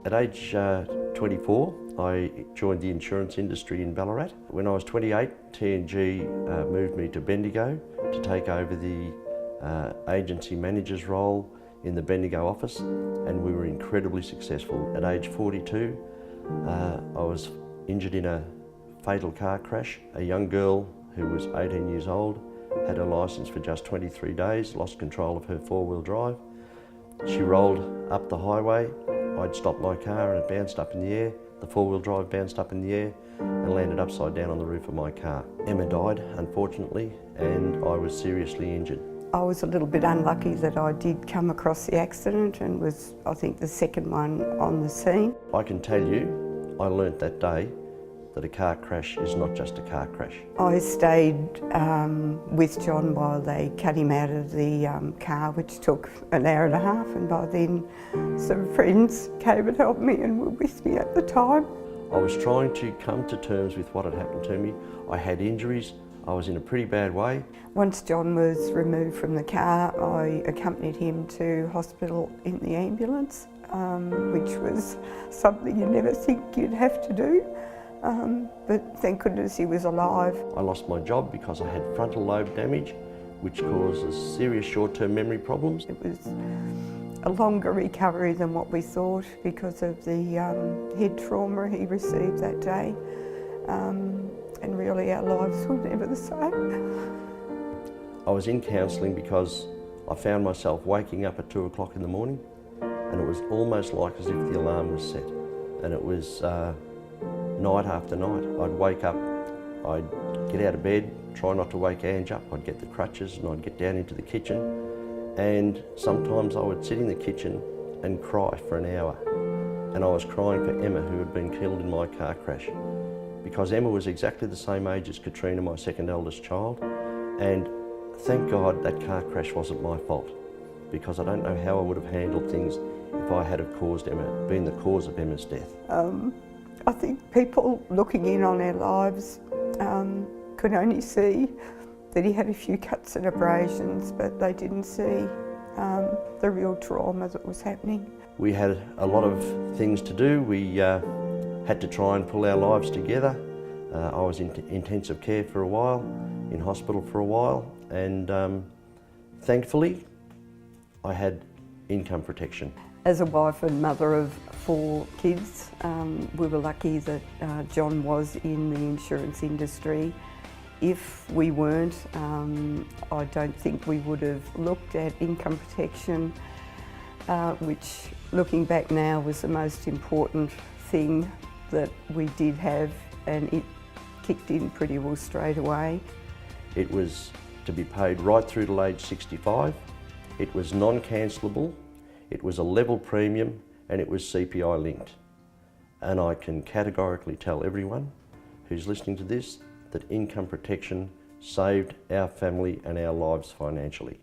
At age 24, I joined the insurance industry in Ballarat. When I was 28, TNG moved me to Bendigo to take over the agency manager's role in the Bendigo office, and we were incredibly successful. At age 42, I was injured in a fatal car crash. A young girl who was 18 years old had her licence for just 23 days, lost control of her four-wheel drive. She rolled up the highway. I'd stopped my car and it bounced up in the air. The four-wheel drive bounced up in the air and landed upside down on the roof of my car. Emma died, unfortunately, and I was seriously injured. I was a little bit unlucky that I did come across the accident and was, I think, the second one on the scene. I can tell you, I learnt that day that a car crash is not just a car crash. I stayed with John while they cut him out of the car, which took an hour and a half, and by then some friends came and helped me and were with me at the time. I was trying to come to terms with what had happened to me. I had injuries. I was in a pretty bad way. Once John was removed from the car, I accompanied him to hospital in the ambulance, which was something you never think you'd have to do. But thank goodness he was alive. I lost my job because I had frontal lobe damage, which causes serious short-term memory problems. It was a longer recovery than what we thought because of the head trauma he received that day. And really our lives were never the same. I was in counselling because I found myself waking up at 2 o'clock in the morning, and it was almost like as if the alarm was set. And it was night after night. I'd wake up, I'd get out of bed, try not to wake Ange up, I'd get the crutches and I'd get down into the kitchen, and sometimes I would sit in the kitchen and cry for an hour. And I was crying for Emma, who had been killed in my car crash, because Emma was exactly the same age as Katrina, my second eldest child, and thank God that car crash wasn't my fault, because I don't know how I would have handled things if I had have been the cause of Emma's death. I think people looking in on our lives could only see that he had a few cuts and abrasions, but they didn't see the real trauma that was happening. We had a lot of things to do. We had to try and pull our lives together. I was in intensive care for a while, in hospital for a while, and thankfully I had income protection. As a wife and mother of 4 kids, we were lucky that John was in the insurance industry. If we weren't, I don't think we would have looked at income protection, which, looking back now, was the most important thing that we did have, and it kicked in pretty well straight away. It was to be paid right through to age 65. It was non-cancelable. It was a level premium, and it was CPI linked. And I can categorically tell everyone who's listening to this that income protection saved our family and our lives financially.